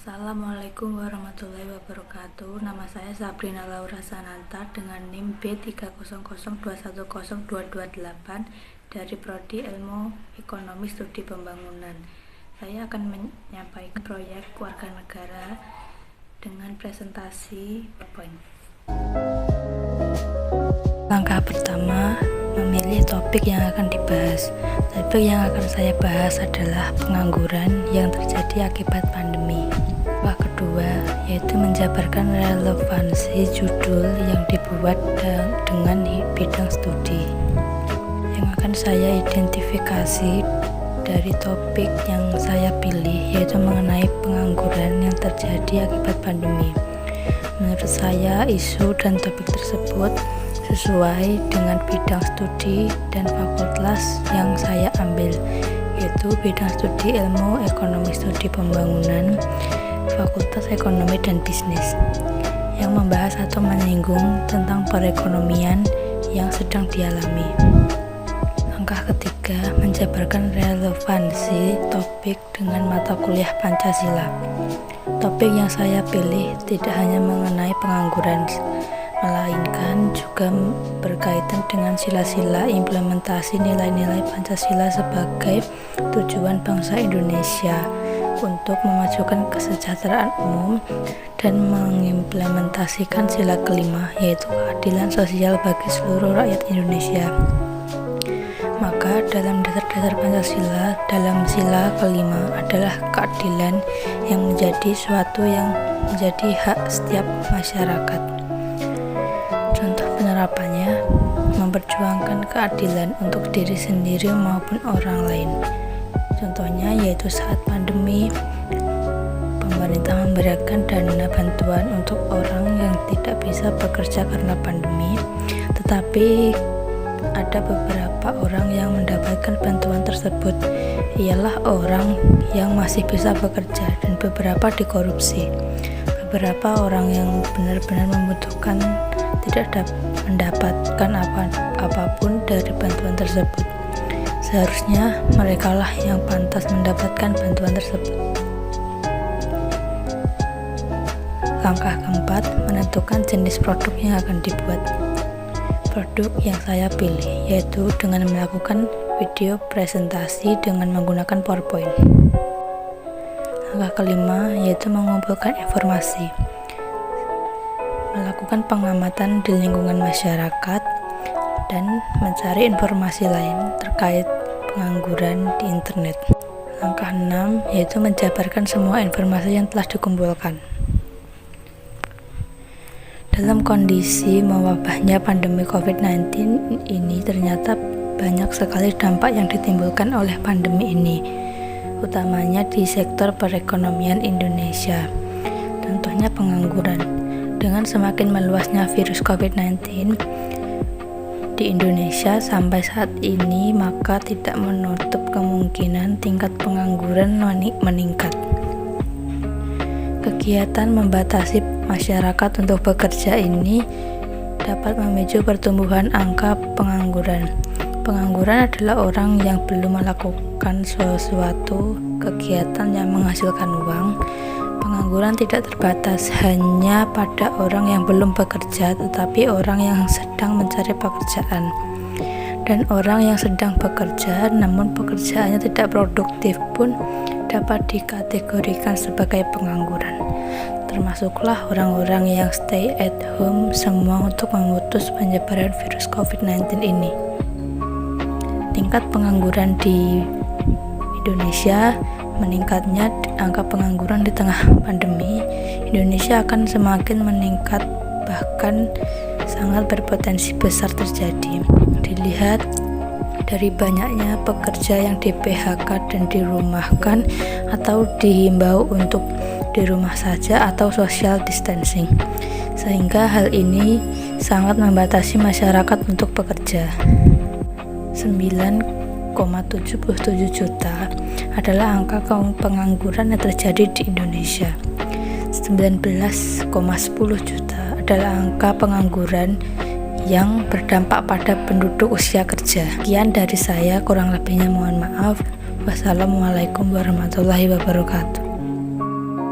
Assalamualaikum warahmatullahi wabarakatuh. Nama saya Sabrina Laura Sananta dengan NIM B300210228 dari Prodi Ilmu Ekonomi Studi Pembangunan. Saya akan menyampaikan proyek warga negara dengan presentasi PowerPoint. Langkah pertama, memilih topik yang akan dibahas. Topik yang akan saya bahas adalah pengangguran yang terjadi akibat pandemi. Langkah kedua yaitu menjabarkan relevansi judul yang dibuat dengan bidang studi. Yang akan saya identifikasi dari topik yang saya pilih yaitu mengenai pengangguran yang terjadi akibat pandemi. Menurut saya, isu dan topik tersebut sesuai dengan bidang studi dan fakultas yang saya ambil, yaitu bidang studi Ilmu Ekonomi Studi Pembangunan, Fakultas Ekonomi dan Bisnis, yang membahas atau menyinggung tentang perekonomian yang sedang dialami. Langkah ketiga, menjabarkan relevansi topik dengan mata kuliah Pancasila. Topik yang saya pilih tidak hanya mengenai pengangguran, melainkan juga berkaitan dengan sila-sila implementasi nilai-nilai Pancasila sebagai tujuan bangsa Indonesia untuk memajukan kesejahteraan umum dan mengimplementasikan sila kelima, yaitu keadilan sosial bagi seluruh rakyat Indonesia. Maka dalam dasar-dasar Pancasila, dalam sila kelima adalah keadilan yang menjadi suatu yang menjadi hak setiap masyarakat. Contoh penerapannya, memperjuangkan keadilan untuk diri sendiri maupun orang lain. Contohnya yaitu saat pandemi, pemerintah memberikan dana bantuan untuk orang yang tidak bisa bekerja karena pandemi, tetapi ada beberapa orang yang mendapatkan bantuan tersebut ialah orang yang masih bisa bekerja dan beberapa dikorupsi. Beberapa orang yang benar-benar membutuhkan tidak mendapatkan apapun dari bantuan tersebut. Seharusnya merekalah yang pantas mendapatkan bantuan tersebut. Langkah keempat, menentukan jenis produk yang akan dibuat. Produk yang saya pilih yaitu dengan melakukan video presentasi dengan menggunakan PowerPoint. Langkah kelima yaitu mengumpulkan informasi, melakukan pengamatan di lingkungan masyarakat, dan mencari informasi lain terkait pengangguran di internet. Langkah 6 yaitu menjabarkan semua informasi yang telah dikumpulkan. Dalam kondisi mewabahnya pandemi COVID-19 ini, ternyata banyak sekali dampak yang ditimbulkan oleh pandemi ini, utamanya di sektor perekonomian Indonesia. Contohnya pengangguran. Dengan semakin meluasnya virus COVID-19 di Indonesia sampai saat ini, maka tidak menutup kemungkinan tingkat pengangguran meningkat. Kegiatan membatasi masyarakat untuk bekerja ini dapat memicu pertumbuhan angka pengangguran. Pengangguran adalah orang yang belum melakukan sesuatu kegiatan yang menghasilkan uang. Pengangguran tidak terbatas hanya pada orang yang belum bekerja, tetapi orang yang sedang mencari pekerjaan dan orang yang sedang bekerja namun pekerjaannya tidak produktif pun dapat dikategorikan sebagai pengangguran. Termasuklah orang-orang yang stay at home semua untuk memutus penyebaran virus COVID-19 ini. Tingkat pengangguran di Indonesia meningkatnya angka pengangguran di tengah pandemi, Indonesia akan semakin meningkat, bahkan sangat berpotensi besar terjadi. Dilihat dari banyaknya pekerja yang di PHK dan dirumahkan atau dihimbau untuk di rumah saja atau social distancing, sehingga hal ini sangat membatasi masyarakat untuk bekerja. 9,77 juta adalah angka pengangguran yang terjadi di Indonesia. 19,10 juta adalah angka pengangguran yang berdampak pada penduduk usia kerja. Sekian dari saya, kurang lebihnya mohon maaf. Wassalamualaikum warahmatullahi wabarakatuh.